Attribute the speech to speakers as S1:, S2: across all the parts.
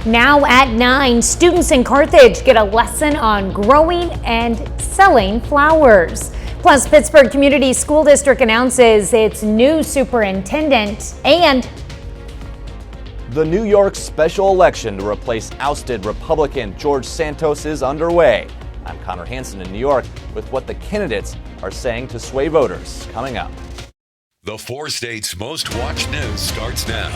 S1: Now at 9, students in Carthage get a lesson on growing and selling flowers. Plus, Pittsburgh Community School District announces its new superintendent, and
S2: the New York special election to replace ousted Republican George Santos is underway. I'm Connor Hansen in New York with what the candidates are saying to sway voters. Coming up.
S3: The 4 states' most watched news starts now.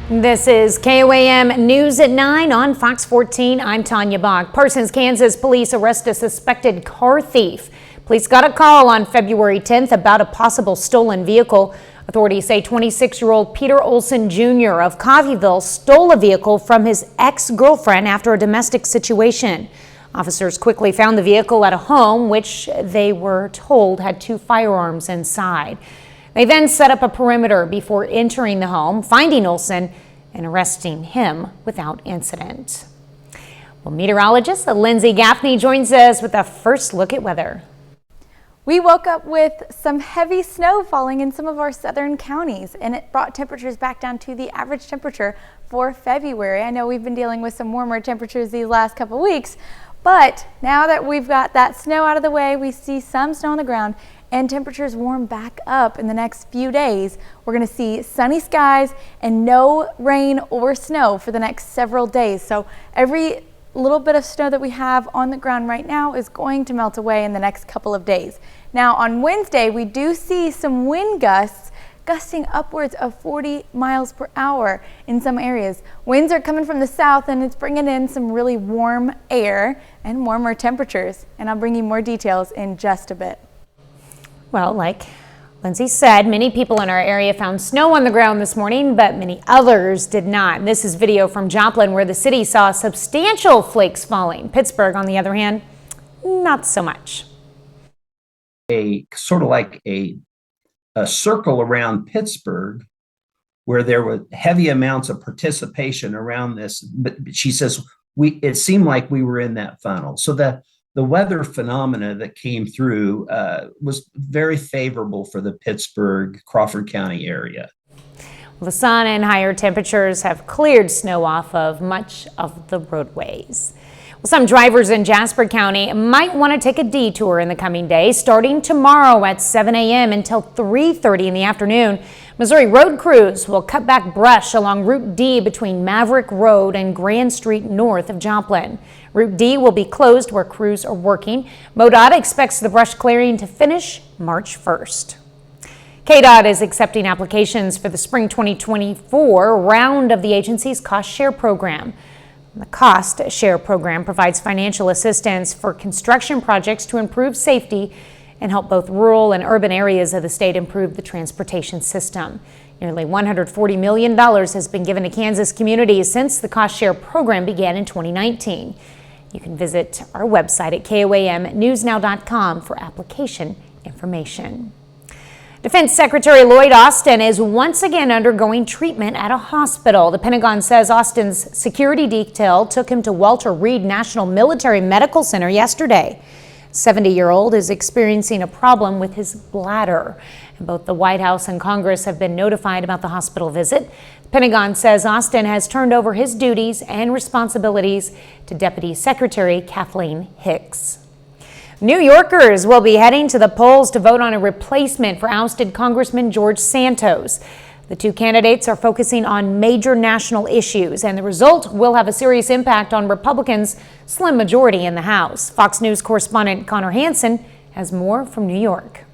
S1: This is KOAM News at 9 on Fox 14. I'm Tanya Bach. Parsons, Kansas police arrest a suspected car thief. Police got a call on February 10th about a possible stolen vehicle. Authorities say 26-year-old Peter Olson Jr. of Coffeyville stole a vehicle from his ex-girlfriend after a domestic situation. Officers quickly found the vehicle at a home, which they were told had 2 firearms inside. They then set up a perimeter before entering the home, finding Olson and arresting him without incident. Well, meteorologist Lindsay Gaffney joins us with a first look at weather.
S4: We woke up with some heavy snow falling in some of our southern counties, and it brought temperatures back down to the average temperature for February. I know we've been dealing with some warmer temperatures these last couple weeks, but now that we've got that snow out of the way, we see some snow on the ground and temperatures warm back up in the next few days. We're going to see sunny skies and no rain or snow for the next several days. So every little bit of snow that we have on the ground right now is going to melt away in the next couple of days. Now on Wednesday, we do see some wind gusts gusting upwards of 40 miles per hour in some areas. Winds are coming from the south, and it's bringing in some really warm air and warmer temperatures. And I'll bring you more details in just a bit.
S1: Well, like Lindsay said, many people in our area found snow on the ground this morning, but many others did not. This is video from Joplin, where the city saw substantial flakes falling. Pittsburgh, on the other hand, not so much.
S5: A sort of like a circle around Pittsburgh where there were heavy amounts of participation around this. But she says it seemed like we were in that funnel. So the weather phenomena that came through was very favorable for the Pittsburgh, Crawford County area.
S1: The sun and higher temperatures have cleared snow off of much of the roadways. Well, some drivers in Jasper County might want to take a detour in the coming days, starting tomorrow at 7 a.m. until 3:30 in the afternoon. Missouri road crews will cut back brush along Route D between Maverick Road and Grand Street north of Joplin. Route D will be closed where crews are working. MoDOT expects the brush clearing to finish March 1st. KDOT is accepting applications for the spring 2024 round of the agency's cost share program. The cost share program provides financial assistance for construction projects to improve safety and help both rural and urban areas of the state improve the transportation system. Nearly $140 million has been given to Kansas communities since the cost share program began in 2019. You can visit our website at KOAMnewsnow.com for application information. Defense Secretary Lloyd Austin is once again undergoing treatment at a hospital. The Pentagon says Austin's security detail took him to Walter Reed National Military Medical Center yesterday. 70-year-old is experiencing a problem with his bladder. And both the White House and Congress have been notified about the hospital visit. The Pentagon says Austin has turned over his duties and responsibilities to Deputy Secretary Kathleen Hicks. New Yorkers will be heading to the polls to vote on a replacement for ousted Congressman George Santos. The 2 candidates are focusing on major national issues, and the result will have a serious impact on Republicans' slim majority in the House. Fox News correspondent Connor Hansen has more from New York.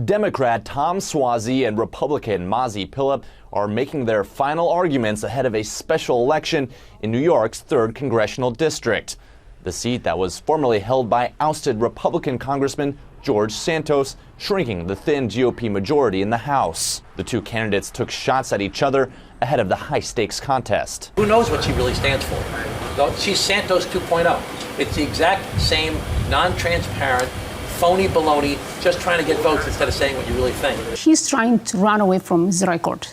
S2: Democrat Tom Suozzi and Republican Mazi Pilip are making their final arguments ahead of a special election in New York's 3rd congressional district. The seat that was formerly held by ousted Republican Congressman George Santos, shrinking the thin GOP majority in the House. The 2 candidates took shots at each other ahead of the high-stakes contest.
S6: Who knows what she really stands for? She's Santos 2.0. It's the exact same non-transparent, phony baloney, just trying to get votes instead of saying what you really think.
S7: He's trying to run away from his record.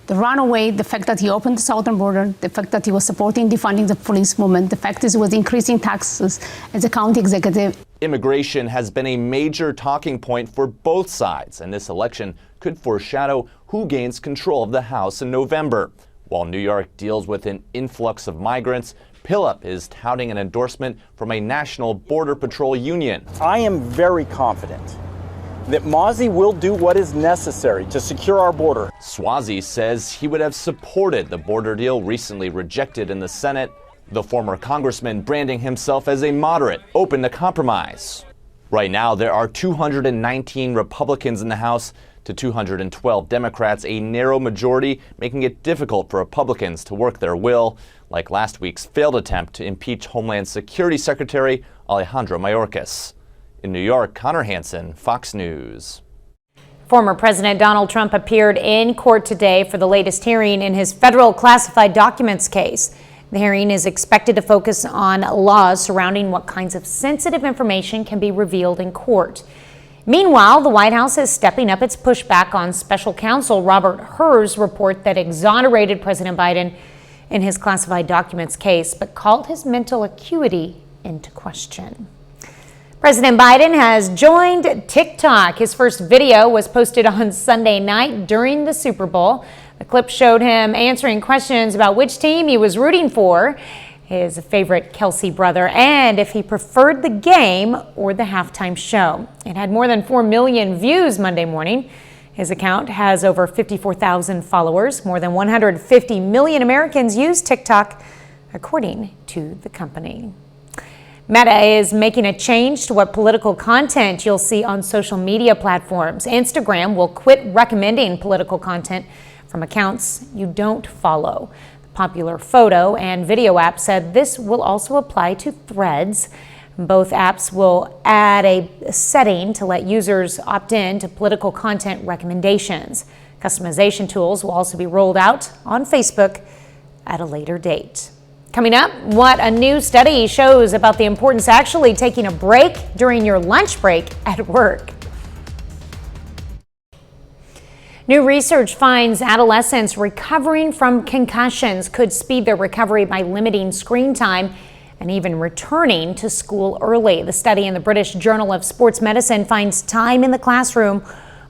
S7: The runaway, the fact that he opened the southern border, the fact that he was supporting defunding the police movement, the fact that he was increasing taxes as a county executive.
S2: Immigration has been a major talking point for both sides, and this election could foreshadow who gains control of the House in November. While New York deals with an influx of migrants, Pillup is touting an endorsement from a national border patrol union.
S8: I am very confident that Mozzie will do what is necessary to secure our border.
S2: Swazi says he would have supported the border deal recently rejected in the Senate, the former congressman branding himself as a moderate, open to compromise. Right now, there are 219 Republicans in the House to 212 Democrats, a narrow majority, making it difficult for Republicans to work their will, like last week's failed attempt to impeach Homeland Security Secretary Alejandro Mayorkas. In New York, Connor Hansen, Fox News.
S1: Former President Donald Trump appeared in court today for the latest hearing in his federal classified documents case. The hearing is expected to focus on laws surrounding what kinds of sensitive information can be revealed in court. Meanwhile, the White House is stepping up its pushback on special counsel Robert Hur's report that exonerated President Biden in his classified documents case, but called his mental acuity into question. President Biden has joined TikTok. His first video was posted on Sunday night during the Super Bowl. The clip showed him answering questions about which team he was rooting for, his favorite Kelsey brother, and if he preferred the game or the halftime show. It had more than 4 million views Monday morning. His account has over 54,000 followers. More than 150 million Americans use TikTok, according to the company. Meta is making a change to what political content you'll see on social media platforms. Instagram will quit recommending political content from accounts you don't follow. The popular photo and video app said this will also apply to Threads. Both apps will add a setting to let users opt in to political content recommendations. Customization tools will also be rolled out on Facebook at a later date. Coming up, what a new study shows about the importance of actually taking a break during your lunch break at work. New research finds adolescents recovering from concussions could speed their recovery by limiting screen time and even returning to school early. The study in the British Journal of Sports Medicine finds time in the classroom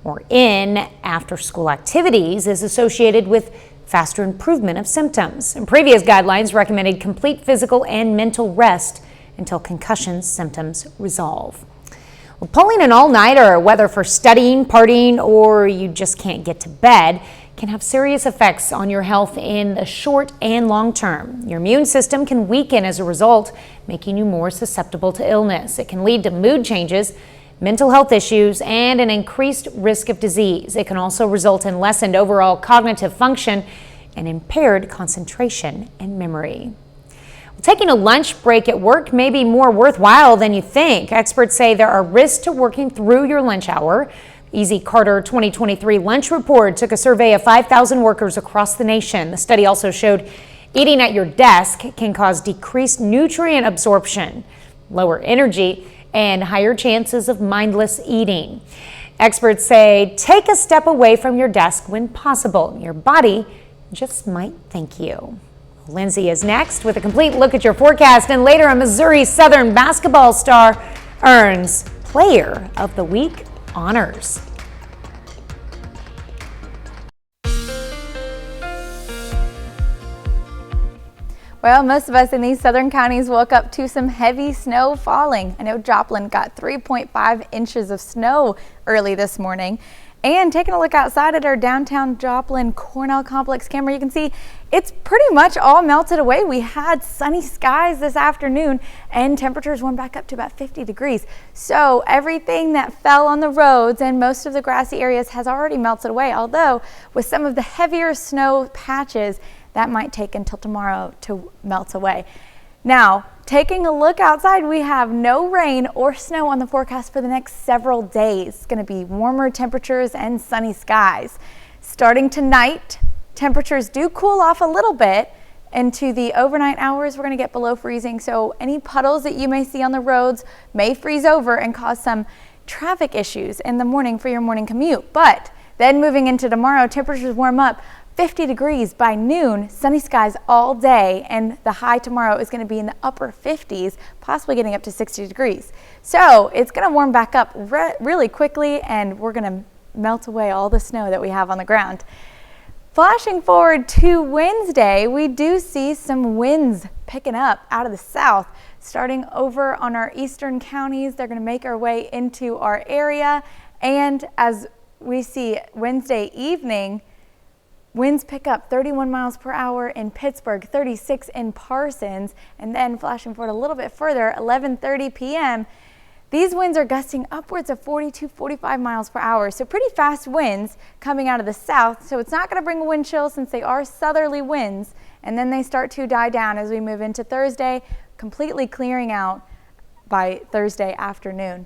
S1: or in after-school activities is associated with faster improvement of symptoms. And previous guidelines recommended complete physical and mental rest until concussion symptoms resolve. Well, pulling an all-nighter, whether for studying, partying, or you just can't get to bed, can have serious effects on your health in the short and long term. Your immune system can weaken as a result, making you more susceptible to illness. It can lead to mood changes, mental health issues, and an increased risk of disease. It can also result in lessened overall cognitive function and impaired concentration and memory. Taking a lunch break at work may be more worthwhile than you think. Experts say there are risks to working through your lunch hour. Easy Carter 2023 Lunch Report took a survey of 5,000 workers across the nation. The study also showed eating at your desk can cause decreased nutrient absorption, lower energy, and higher chances of mindless eating. Experts say take a step away from your desk when possible. Your body just might thank you. Lindsay is next with a complete look at your forecast, and later a Missouri Southern basketball star earns Player of the Week honors.
S4: Well, most of us in these southern counties woke up to some heavy snow falling. I know Joplin got 3.5 inches of snow early this morning. And taking a look outside at our downtown Joplin Cornell Complex camera, you can see it's pretty much all melted away. We had sunny skies this afternoon and temperatures went back up to about 50 degrees. So everything that fell on the roads and most of the grassy areas has already melted away. Although with some of the heavier snow patches, that might take until tomorrow to melt away. Now, taking a look outside, we have no rain or snow on the forecast for the next several days. It's going to be warmer temperatures and sunny skies. Starting tonight, temperatures do cool off a little bit. Into the overnight hours, we're going to get below freezing. So any puddles that you may see on the roads may freeze over and cause some traffic issues in the morning for your morning commute. But then moving into tomorrow, temperatures warm up. 50 degrees by noon, sunny skies all day, and the high tomorrow is going to be in the upper 50s, possibly getting up to 60 degrees. So it's going to warm back up really quickly, and we're going to melt away all the snow that we have on the ground. Flashing forward to Wednesday, we do see some winds picking up out of the south. Starting over on our eastern counties, they're going to make our way into our area. And as we see Wednesday evening, winds pick up 31 miles per hour in Pittsburgh, 36 in Parsons, and then flashing forward a little bit further, 11:30 p.m., these winds are gusting upwards of 42, 45 miles per hour. So pretty fast winds coming out of the south. So it's not going to bring a wind chill since they are southerly winds. And then they start to die down as we move into Thursday, completely clearing out by Thursday afternoon.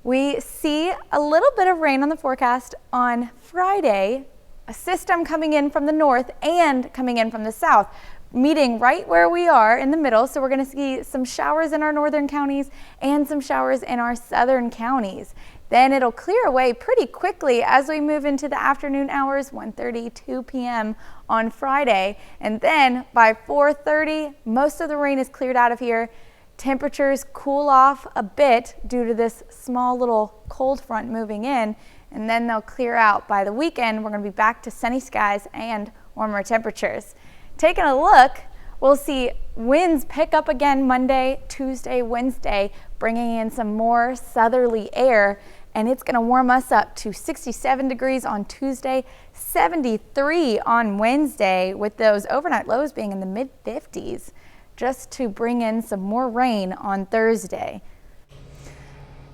S4: We see a little bit of rain on the forecast on Friday, a system coming in from the north and coming in from the south, meeting right where we are in the middle. So we're going to see some showers in our northern counties and some showers in our southern counties. Then it'll clear away pretty quickly as we move into the afternoon hours, 1:30, 2 p.m. on Friday. And then by 4:30, most of the rain is cleared out of here. Temperatures cool off a bit due to this small little cold front moving in, and then they'll clear out. By the weekend, we're going to be back to sunny skies and warmer temperatures. Taking a look, we'll see winds pick up again Monday, Tuesday, Wednesday, bringing in some more southerly air, and it's going to warm us up to 67 degrees on Tuesday, 73 on Wednesday, with those overnight lows being in the mid-50s, just to bring in some more rain on Thursday.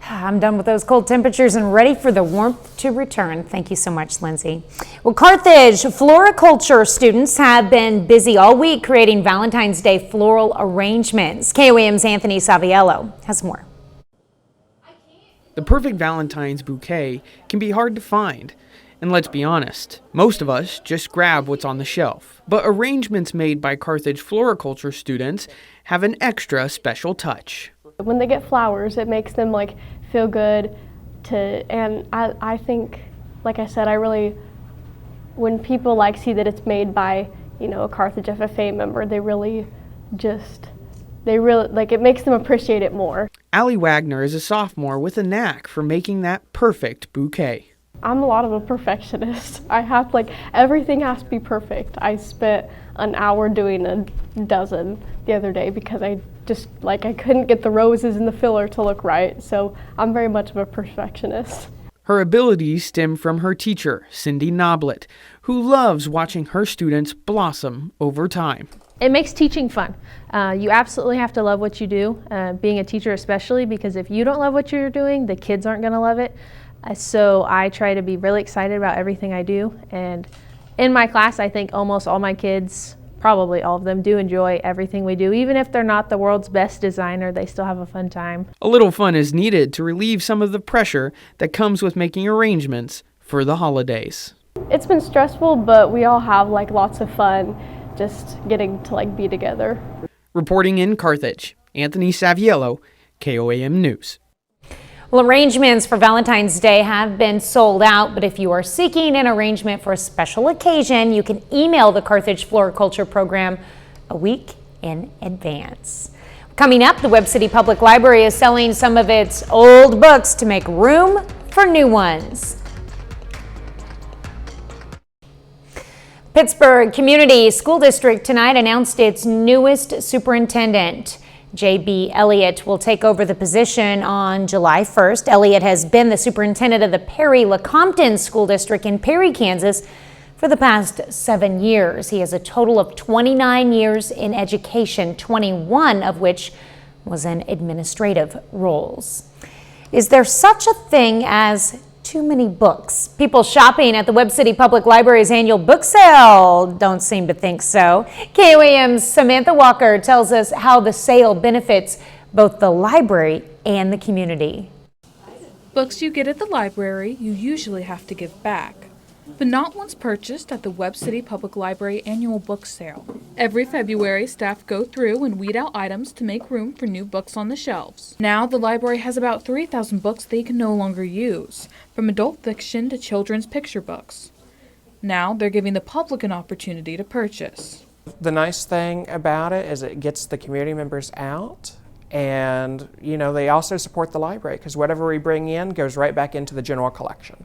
S1: I'm done with those cold temperatures and ready for the warmth to return. Thank you so much, Lindsay. Well, Carthage floriculture students have been busy all week creating Valentine's Day floral arrangements. KOAM's Anthony Saviello has more.
S9: The perfect Valentine's bouquet can be hard to find. And let's be honest, most of us just grab what's on the shelf. But arrangements made by Carthage floriculture students have an extra special touch.
S10: When they get flowers, it makes them feel good and I think, like I said, when people see that it's made by, a Carthage FFA member, it makes them appreciate it more.
S9: Allie Wagner is a sophomore with a knack for making that perfect bouquet.
S10: I'm a lot of a perfectionist. I have everything has to be perfect. I spent an hour doing a dozen the other day because I couldn't get the roses and the filler to look right. So I'm very much of a perfectionist.
S9: Her abilities stem from her teacher, Cindy Noblet, who loves watching her students blossom over time.
S11: It makes teaching fun. You absolutely have to love what you do, being a teacher especially, because if you don't love what you're doing, the kids aren't going to love it. So I try to be really excited about everything I do. And in my class, I think almost all my kids, probably all of them, do enjoy everything we do. Even if they're not the world's best designer, they still have a fun time.
S9: A little fun is needed to relieve some of the pressure that comes with making arrangements for the holidays.
S10: It's been stressful, but we all have lots of fun just getting to be together.
S9: Reporting in Carthage, Anthony Saviello, KOAM News.
S1: Well, arrangements for Valentine's Day have been sold out, but if you are seeking an arrangement for a special occasion, you can email the Carthage Floriculture Program a week in advance. Coming up, the Webb City Public Library is selling some of its old books to make room for new ones. Pittsburgh Community School District tonight announced its newest superintendent. J.B. Elliott will take over the position on July 1st. Elliott has been the superintendent of the Perry-Lecompton School District in Perry, Kansas for the past 7 years. He has a total of 29 years in education, 21 of which was in administrative roles. Is there such a thing as too many books? People shopping at the Webb City Public Library's annual book sale don't seem to think so. KOAM's Samantha Walker tells us how the sale benefits both the library and the community.
S12: Books you get at the library, you usually have to give back, but not once purchased at the Webb City Public Library annual book sale. Every February, staff go through and weed out items to make room for new books on the shelves. Now, the library has about 3,000 books they can no longer use, from adult fiction to children's picture books. Now, they're giving the public an opportunity to purchase.
S13: The nice thing about it is it gets the community members out, and they also support the library because whatever we bring in goes right back into the general collection.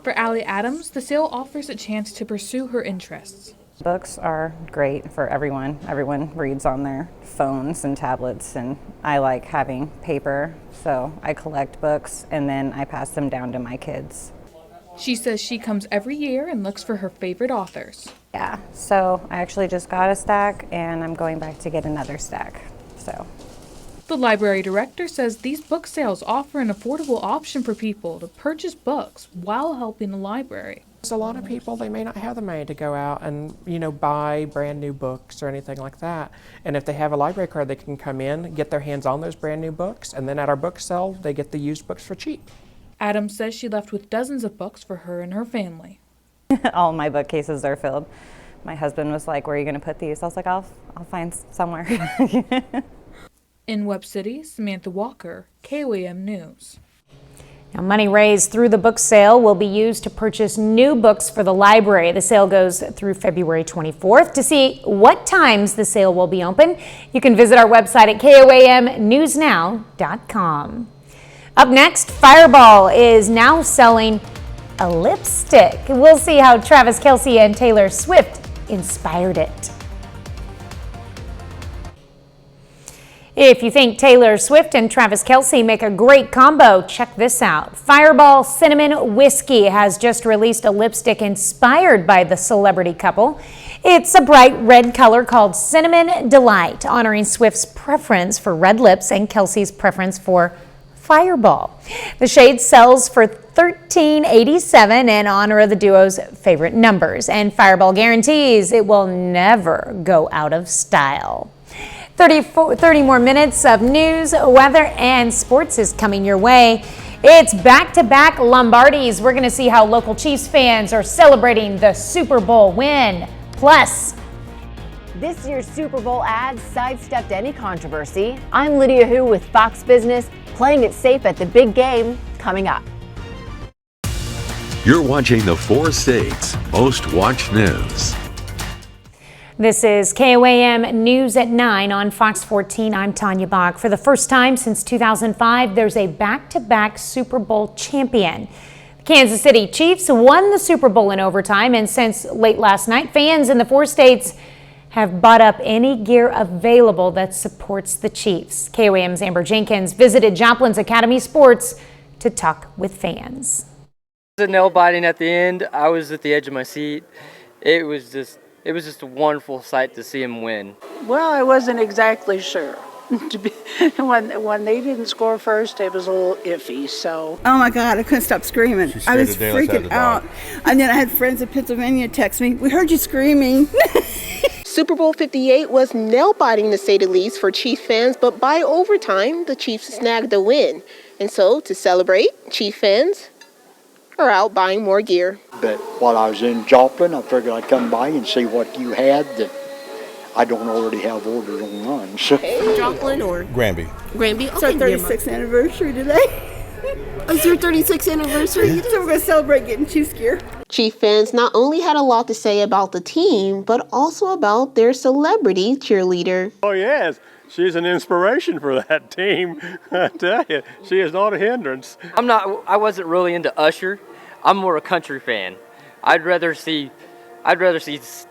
S12: For Allie Adams, the sale offers a chance to pursue her interests.
S14: Books are great for everyone. Everyone reads on their phones and tablets, and I like having paper, so I collect books and then I pass them down to my kids.
S12: She says she comes every year and looks for her favorite authors.
S14: Yeah, so I actually just got a stack and I'm going back to get another stack.
S12: The library director says these book sales offer an affordable option for people to purchase books while helping the library.
S13: There's a lot of people, they may not have the money to go out and, buy brand new books or anything like that. And if they have a library card, they can come in, get their hands on those brand new books, and then at our book sale, they get the used books for cheap.
S12: Adams says she left with dozens of books for her and her family.
S14: All my bookcases are filled. My husband was like, "Where are you going to put these?" I was like, I'll find somewhere.
S12: In Webb City, Samantha Walker, KOAM News.
S1: Now, money raised through the book sale will be used to purchase new books for the library. The sale goes through February 24th. To see what times the sale will be open, you can visit our website at koamnewsnow.com. Up next, Fireball is now selling a lipstick. We'll see how Travis Kelce and Taylor Swift inspired it. If you think Taylor Swift and Travis Kelce make a great combo, check this out. Fireball Cinnamon Whiskey has just released a lipstick inspired by the celebrity couple. It's a bright red color called Cinnamon Delight, honoring Swift's preference for red lips and Kelce's preference for Fireball. The shade sells for $13.87 in honor of the duo's favorite numbers, and Fireball guarantees it will never go out of style. 30 more minutes of news, weather, and sports is coming your way. It's back-to-back Lombardis. We're going to see how local Chiefs fans are celebrating the Super Bowl win. Plus,
S15: this year's Super Bowl ad sidestepped any controversy. I'm Lydia Hu with Fox Business, playing it safe at the big game coming up.
S3: You're watching the 4 States Most Watched News.
S1: this is KOAM News at 9 on Fox 14. I'm Tanya Bach. For the first time since 2005, there's a back-to-back Super Bowl champion. The Kansas City Chiefs won the Super Bowl in overtime, and since late last night, fans in the 4 states have bought up any gear available that supports the Chiefs. KOAM's Amber Jenkins visited Joplin's Academy Sports to talk with fans.
S16: The nail biting at the end, I was at the edge of my seat. It was just a wonderful sight to see him win.
S17: Well, I wasn't exactly sure. When they didn't score first, it was a little iffy, so.
S18: Oh my God, I couldn't stop screaming. I was freaking out. And then I had friends in Pennsylvania text me, "We heard you screaming."
S19: Super Bowl 58 was nail-biting to say the least for Chief fans, but by overtime, the Chiefs snagged the win. And so, to celebrate, Chief fans are out buying more gear.
S20: But while I was in Joplin, I figured I'd come by and see what you had that I don't already have ordered online. So.
S18: Joplin or?
S21: Granby.
S18: Granby? It's our 36th anniversary today. It's your 36th anniversary? So we're going to celebrate getting Chiefs gear.
S19: Chief fans not only had a lot to say about the team, but also about their celebrity cheerleader.
S22: Oh yes, she's an inspiration for that team. I tell you, she is not a hindrance.
S16: I wasn't really into Usher. I'm more a country fan. I'd rather see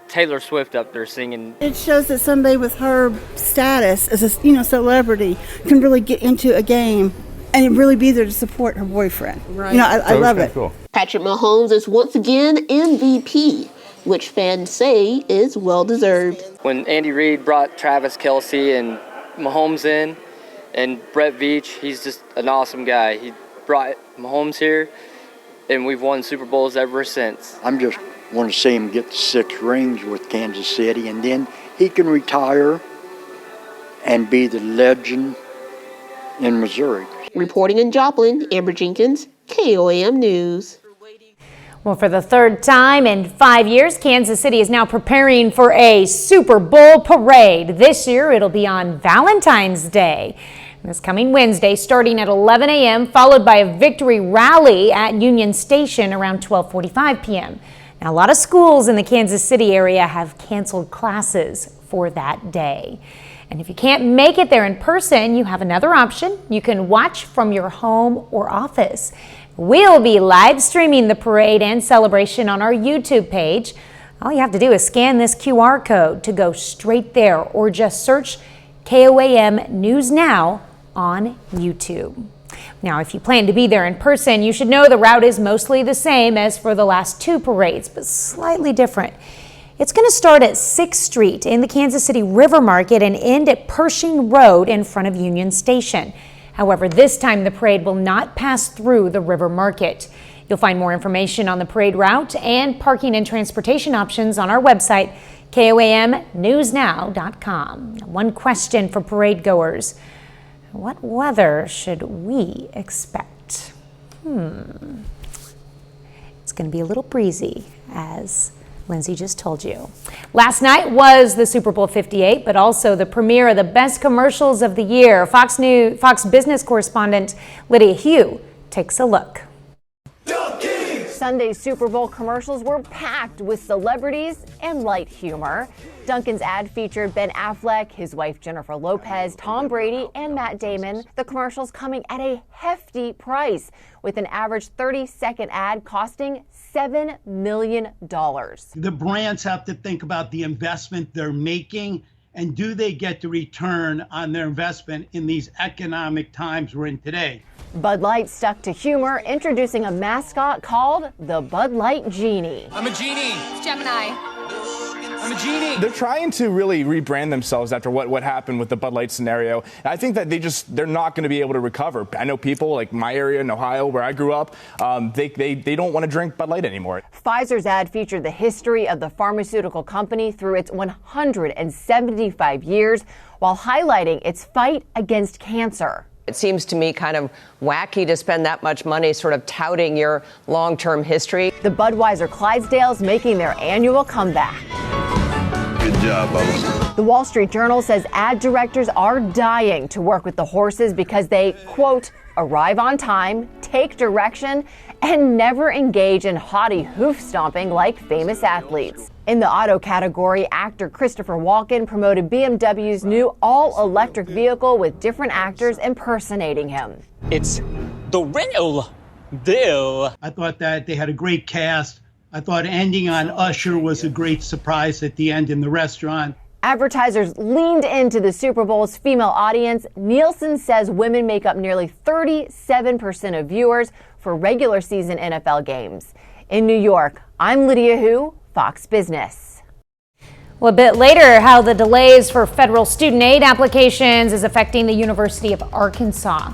S16: Taylor Swift up there singing.
S18: It shows that somebody with her status as a celebrity can really get into a game and really be there to support her boyfriend. Right. I love it.
S21: Cool.
S19: Patrick Mahomes is once again MVP, which fans say is well-deserved.
S16: When Andy Reid brought Travis Kelce and Mahomes in, and Brett Veach, he's just an awesome guy. He brought Mahomes here, and we've won Super Bowls ever since.
S20: I'm just want to see him get the 6 rings with Kansas City, and then he can retire and be the legend in Missouri.
S19: Reporting in Joplin, Amber Jenkins, KOAM News.
S1: Well, for the third time in 5 years, Kansas City is now preparing for a Super Bowl parade. This year, it'll be on Valentine's Day. This coming Wednesday, starting at 11 a.m., followed by a victory rally at Union Station around 12:45 p.m. Now, a lot of schools in the Kansas City area have canceled classes for that day. And if you can't make it there in person, you have another option. You can watch from your home or office. We'll be live streaming the parade and celebration on our YouTube page. All you have to do is scan this QR code to go straight there, or just search KOAM News Now on YouTube. Now, if you plan to be there in person, you should know the route is mostly the same as for the last two parades, but slightly different. It's going to start at 6th Street in the Kansas City River Market and end at Pershing Road in front of Union Station. However, this time the parade will not pass through the River Market. You'll find more information on the parade route and parking and transportation options on our website, KOAMNewsNow.com. One question for parade goers: what weather should we expect? It's going to be a little breezy, as Lindsay just told you. Last night was the Super Bowl 58, but also the premiere of the best commercials of the year. Fox business correspondent Lydia Hugh takes a look.
S15: Sunday's Super Bowl commercials were packed with celebrities and light humor. Dunkin's ad featured Ben Affleck, his wife Jennifer Lopez, Tom Brady, and Matt Damon. The commercials coming at a hefty price, with an average 30-second ad costing $7 million.
S5: The brands have to think about the investment they're making, and do they get the return on their investment in these economic times we're in today.
S15: Bud Light stuck to humor, introducing a mascot called the Bud Light Genie.
S21: I'm a genie.
S23: It's Gemini.
S21: I'm a genie.
S24: They're trying to really rebrand themselves after what happened with the Bud Light scenario. And I think that they're not going to be able to recover. I know people like my area in Ohio, where I grew up, they don't want to drink Bud Light anymore.
S15: Pfizer's ad featured the history of the pharmaceutical company through its 175 years, while highlighting its fight against cancer.
S25: It seems to me kind of wacky to spend that much money sort of touting your long-term history.
S15: The Budweiser Clydesdales making their annual comeback.
S21: Good job, Bubba.
S15: The Wall Street Journal says ad directors are dying to work with the horses because they, quote, arrive on time, take direction, and never engage in haughty hoof stomping like famous athletes. In the auto category, actor Christopher Walken promoted BMW's new all-electric vehicle with different actors impersonating him.
S26: It's the real deal.
S5: I thought that they had a great cast. I thought ending on Usher was a great surprise at the end in the restaurant.
S15: Advertisers leaned into the Super Bowl's female audience. Nielsen says women make up nearly 37% of viewers for regular season NFL games. In New York, I'm Lydia Hu, Fox Business.
S1: Well, a bit later, how the delays for federal student aid applications is affecting the University of Arkansas.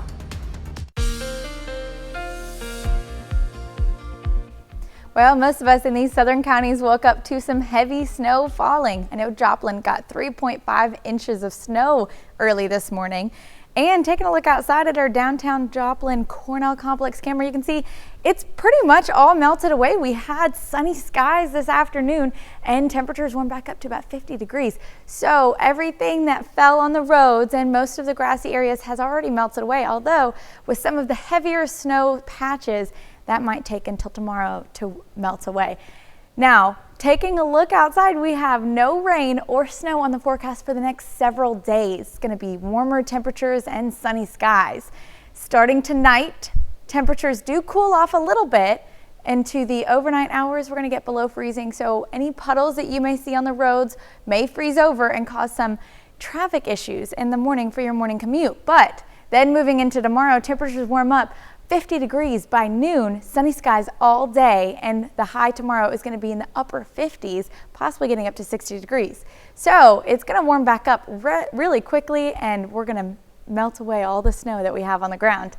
S4: Well, most of us in these southern counties woke up to some heavy snow falling. I know Joplin got 3.5 inches of snow early this morning. And taking a look outside at our downtown Joplin Cornell Complex camera, you can see it's pretty much all melted away. We had sunny skies this afternoon and temperatures went back up to about 50 degrees. So everything that fell on the roads and most of the grassy areas has already melted away. Although with some of the heavier snow patches, that might take until tomorrow to melt away. Now, taking a look outside, we have no rain or snow on the forecast for the next several days. It's going to be warmer temperatures and sunny skies. Starting tonight, temperatures do cool off a little bit. Into the overnight hours, we're going to get below freezing. So any puddles that you may see on the roads may freeze over and cause some traffic issues in the morning for your morning commute. But then moving into tomorrow, temperatures warm up. 50 degrees by noon, sunny skies all day, and the high tomorrow is going to be in the upper 50s, possibly getting up to 60 degrees. So it's going to warm back up really quickly, and we're going to melt away all the snow that we have on the ground.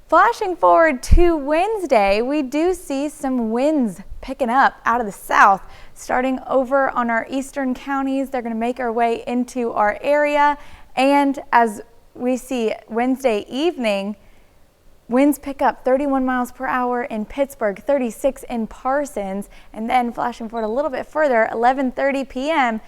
S4: Flashing forward to Wednesday, we do see some winds picking up out of the south, starting over on our eastern counties. They're going to make our way into our area, and as we see Wednesday evening, winds pick up 31 miles per hour in Pittsburgh, 36 in Parsons, and then flashing forward a little bit further, 11:30 p.m.,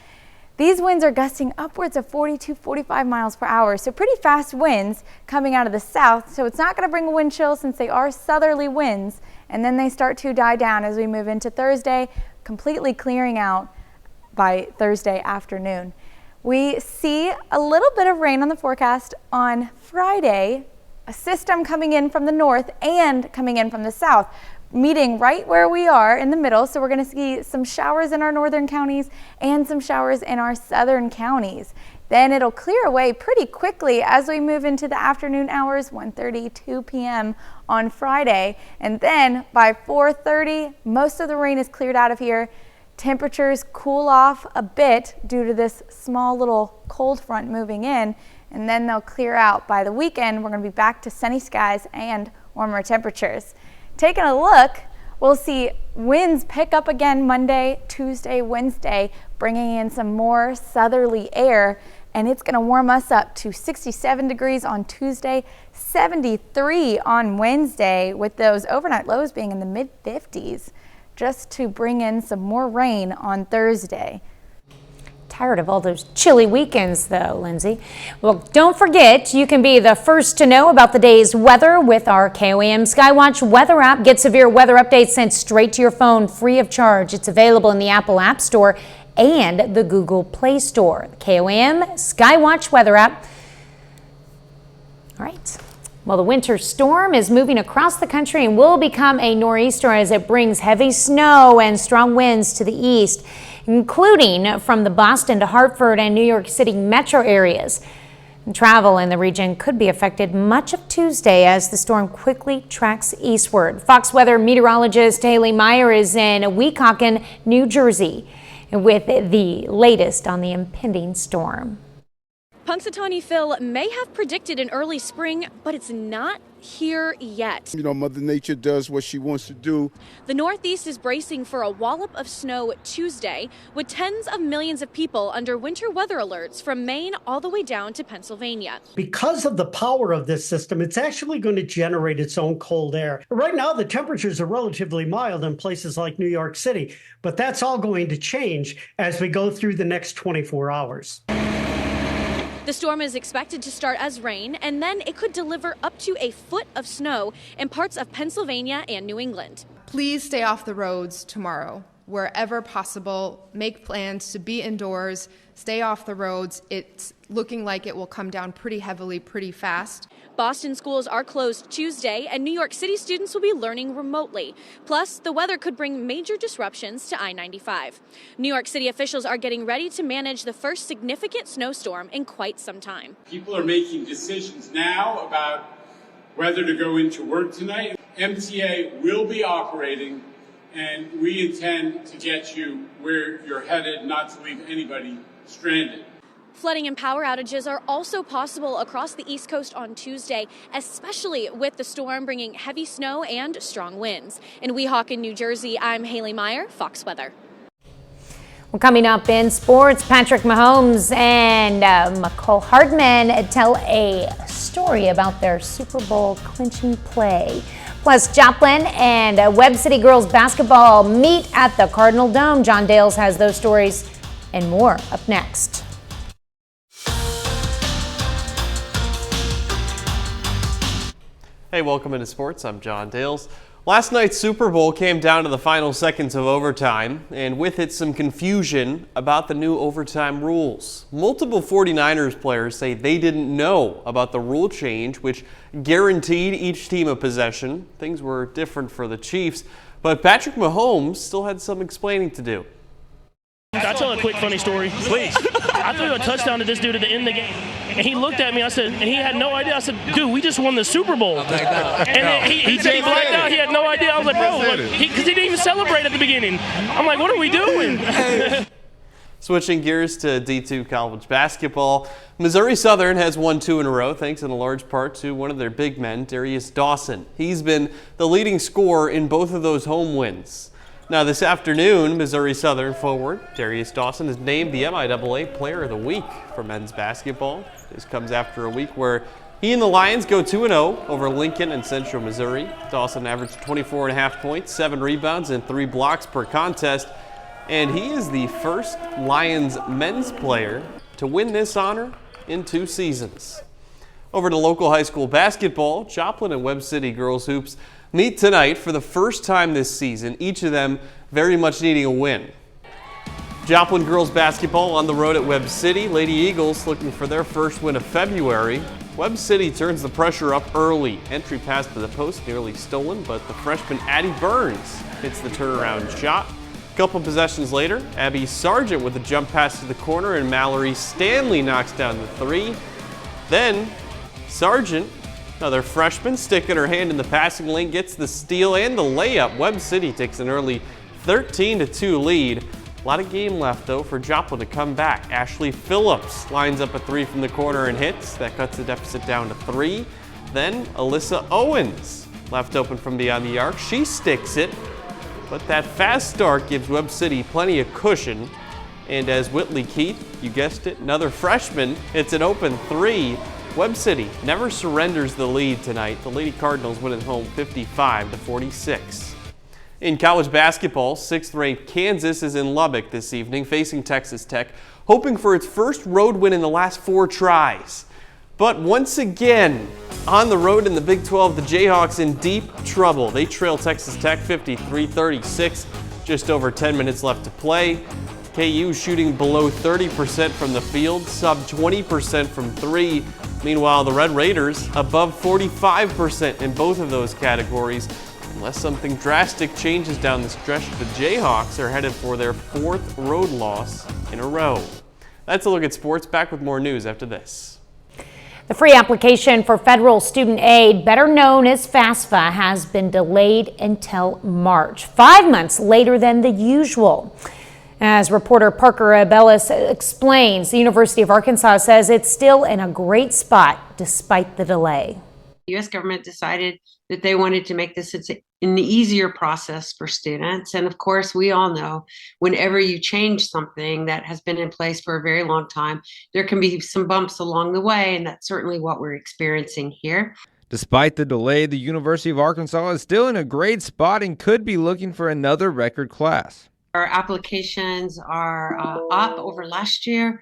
S4: these winds are gusting upwards of 42, 45 miles per hour. So pretty fast winds coming out of the south. So it's not going to bring a wind chill since they are southerly winds, and then they start to die down as we move into Thursday, completely clearing out by Thursday afternoon. We see a little bit of rain on the forecast on Friday, a system coming in from the north and coming in from the south, meeting right where we are in the middle. So we're going to see some showers in our northern counties and some showers in our southern counties. Then it'll clear away pretty quickly as we move into the afternoon hours, 1:30, 2 p.m. on Friday. And then by 4:30, most of the rain is cleared out of here. Temperatures cool off a bit due to this small little cold front moving in, and then they'll clear out. By the weekend, we're going to be back to sunny skies and warmer temperatures. Taking a look, we'll see winds pick up again Monday, Tuesday, Wednesday, bringing in some more southerly air, and it's going to warm us up to 67 degrees on Tuesday, 73 on Wednesday, with those overnight lows being in the mid-50s, just to bring in some more rain on Thursday.
S1: Tired of all those chilly weekends though, Lindsay. Well, don't forget, you can be the first to know about the day's weather with our KOAM Skywatch weather app. Get severe weather updates sent straight to your phone free of charge. It's available in the Apple App Store and the Google Play Store. The KOAM Skywatch weather app. All right. Well, the winter storm is moving across the country and will become a nor'easter as it brings heavy snow and strong winds to the east, including from the Boston to Hartford and New York City metro areas. Travel in the region could be affected much of Tuesday as the storm quickly tracks eastward. Fox Weather meteorologist Haley Meyer is in Weehawken, New Jersey, with the latest on the impending storm.
S2: Punxsutawney Phil may have predicted an early spring, but it's not here yet.
S6: You know, Mother Nature does what she wants to do.
S2: The Northeast is bracing for a wallop of snow Tuesday, with tens of millions of people under winter weather alerts from Maine all the way down to Pennsylvania.
S7: Because of the power of this system, it's actually going to generate its own cold air. Right now, the temperatures are relatively mild in places like New York City, but that's all going to change as we go through the next 24 hours.
S2: The storm is expected to start as rain, and then it could deliver up to a foot of snow in parts of Pennsylvania and New England.
S8: Please stay off the roads tomorrow. Wherever possible, make plans to be indoors, stay off the roads. It's looking like it will come down pretty heavily, pretty fast.
S2: Boston schools are closed Tuesday, and New York City students will be learning remotely. Plus, the weather could bring major disruptions to I-95. New York City officials are getting ready to manage the first significant snowstorm in quite some time.
S11: People are making decisions now about whether to go into work tonight. MTA will be operating, and we intend to get you where you're headed, not to leave anybody stranded.
S2: Flooding and power outages are also possible across the East Coast on Tuesday, especially with the storm bringing heavy snow and strong winds. In Weehawken, New Jersey, I'm Haley Meyer, Fox Weather.
S1: Well, coming up in sports, Patrick Mahomes and McCall Hardman tell a story about their Super Bowl clinching play. Plus, Joplin and Webb City girls basketball meet at the Cardinal Dome. John Dales has those stories and more up next.
S23: Hey, welcome into sports. I'm John Dales. Last night's Super Bowl came down to the final seconds of overtime, and with it some confusion about the new overtime rules. Multiple 49ers players say they didn't know about the rule change, which guaranteed each team a possession. Things were different for the Chiefs, but Patrick Mahomes still had some explaining to do.
S27: I'll tell a quick funny story. Please. I threw a touchdown to this dude at the end of the game. And he looked at me, I said, and he had no idea. I said, dude, we just won the Super Bowl. And then he said he blacked out. He had no idea. I was like, bro, because he didn't even celebrate at the beginning. I'm like, what are we doing?
S23: Switching gears to D2 college basketball, Missouri Southern has won 2 in a row thanks in a large part to one of their big men, Darius Dawson. He's been the leading scorer in both of those home wins. Now this afternoon, Missouri Southern forward Darius Dawson is named the MIAA Player of the Week for men's basketball. This comes after a week where he and the Lions go 2-0 over Lincoln and Central Missouri. Dawson averaged 24.5 points, 7 rebounds, and 3 blocks per contest. And he is the first Lions men's player to win this honor in 2 seasons. Over to local high school basketball, Joplin and Webb City girls hoops meet tonight for the first time this season, each of them very much needing a win. Joplin girls basketball on the road at Webb City. Lady Eagles looking for their first win of February. Webb City turns the pressure up early. Entry pass to the post nearly stolen, but the freshman Addie Burns hits the turnaround shot. A couple possessions later, Abby Sargent with a jump pass to the corner, and Mallory Stanley knocks down the three. Then Sargent, another freshman, sticking her hand in the passing lane, gets the steal and the layup. Webb City takes an early 13-2 lead. A lot of game left, though, for Joplin to come back. Ashley Phillips lines up a three from the corner and hits. That cuts the deficit down to 3. Then Alyssa Owens left open from beyond the arc. She sticks it, but that fast start gives Webb City plenty of cushion. And as Whitley Keith, you guessed it, another freshman, hits an open 3. Webb City never surrenders the lead tonight. The Lady Cardinals win at home 55-46. In college basketball, 6th-ranked Kansas is in Lubbock this evening, facing Texas Tech, hoping for its first road win in the last 4 tries. But once again, on the road in the Big 12, the Jayhawks in deep trouble. They trail Texas Tech 53-36, just over 10 minutes left to play. KU shooting below 30% from the field, sub 20% from 3. Meanwhile, the Red Raiders above 45% in both of those categories. Unless something drastic changes down the stretch, the Jayhawks are headed for their 4th road loss in a row. That's a look at sports. Back with more news after this.
S1: The free application for federal student aid, better known as FAFSA, has been delayed until March, 5 months later than the usual. As reporter Parker Abellis explains, the University of Arkansas says it's still in a great spot despite the delay.
S3: The U.S. government decided that they wanted to make this an easier process for students. And of course, we all know whenever you change something that has been in place for a very long time, there can be some bumps along the way, and that's certainly what we're experiencing here.
S9: Despite the delay, the University of Arkansas is still in a great spot and could be looking for another record class.
S3: Our applications are up over last year.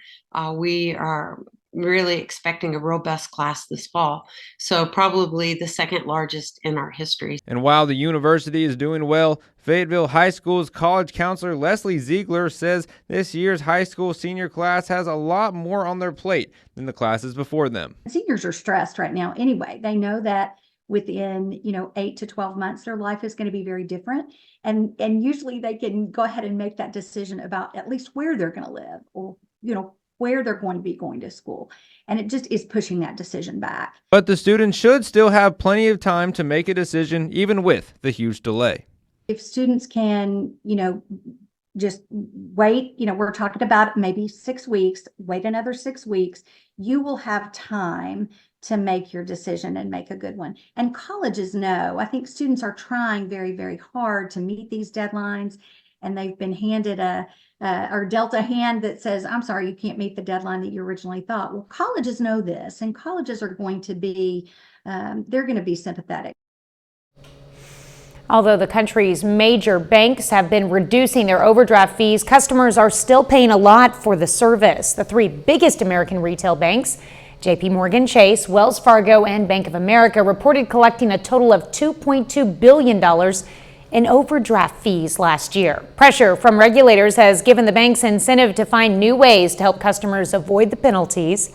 S3: We are really expecting a robust class this fall, so probably the 2nd largest in our history.
S9: And while the university is doing well, Fayetteville High School's college counselor Leslie Ziegler says this year's high school senior class has a lot more on their plate than the classes before them.
S10: Seniors are stressed right now anyway. They know that within 8 to 12 months their life is going to be very different, and usually they can go ahead and make that decision about at least where they're going to live, or where they're going to be going to school. And it just is pushing that decision back.
S9: But the students should still have plenty of time to make a decision, even with the huge delay.
S10: If students can, just wait, we're talking about maybe 6 weeks, wait another 6 weeks, you will have time to make your decision and make a good one. And colleges know, I think students are trying very, very hard to meet these deadlines, and they've been handed or dealt a hand that says, I'm sorry, you can't meet the deadline that you originally thought. Well, colleges know this, and colleges are going to be, they're going to be sympathetic.
S1: Although the country's major banks have been reducing their overdraft fees, customers are still paying a lot for the service. The 3 biggest American retail banks, JP Morgan Chase, Wells Fargo, and Bank of America, reported collecting a total of $2.2 billion in overdraft fees last year. Pressure from regulators has given the banks incentive to find new ways to help customers avoid the penalties.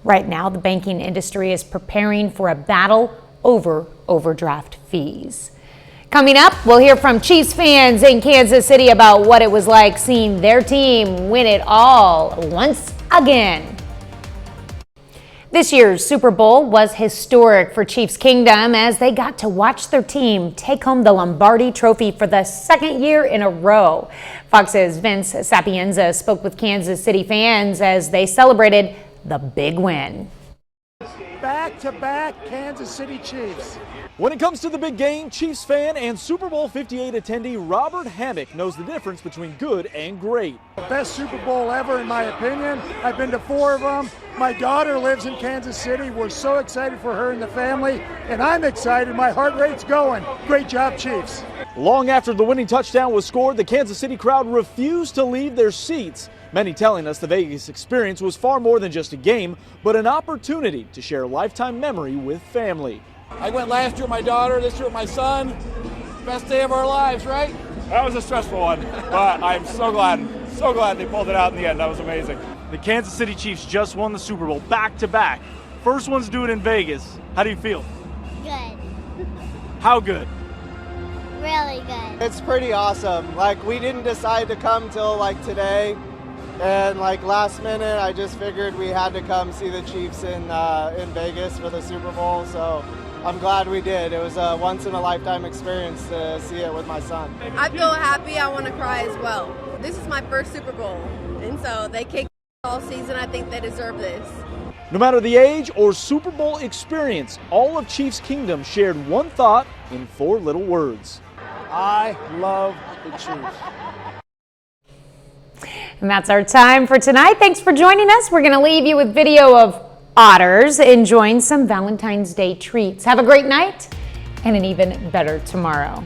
S1: Right now, the banking industry is preparing for a battle over overdraft fees. Coming up, we'll hear from Chiefs fans in Kansas City about what it was like seeing their team win it all once again. This year's Super Bowl was historic for Chiefs Kingdom as they got to watch their team take home the Lombardi Trophy for the 2nd year in a row. Fox's Vince Sapienza spoke with Kansas City fans as they celebrated the big win.
S12: Back-to-back Kansas City Chiefs.
S13: When it comes to the big game, Chiefs fan and Super Bowl 58 attendee Robert Hammock knows the difference between good and great.
S12: The best Super Bowl ever, in my opinion. I've been to 4 of them. My daughter lives in Kansas City. We're so excited for her and the family, and I'm excited. My heart rate's going. Great job, Chiefs.
S13: Long after the winning touchdown was scored, the Kansas City crowd refused to leave their seats. Many telling us the Vegas experience was far more than just a game, but an opportunity to share a lifetime memory with family.
S14: I went last year with my daughter, this year with my son. Best day of our lives, right?
S17: That was a stressful one, but I'm so glad they pulled it out in the end. That was amazing.
S13: The Kansas City Chiefs just won the Super Bowl back-to-back First ones do it in Vegas. How do you feel?
S16: Good.
S13: How good?
S16: Really good.
S18: It's pretty awesome. Like, we didn't decide to come till like today, and like last minute I just figured we had to come see the Chiefs in Vegas for the Super Bowl, so I'm glad we did. It was a once in a lifetime experience to see it with my son.
S19: I feel happy. I want to cry as well. This is my first Super Bowl, and so they kicked all season. I think they deserve this.
S13: No matter the age or Super Bowl experience, all of Chiefs Kingdom shared one thought in 4 little words. I love the Chiefs.
S1: And that's our time for tonight. Thanks for joining us. We're going to leave you with video of otters enjoying some Valentine's Day treats. Have a great night and an even better tomorrow.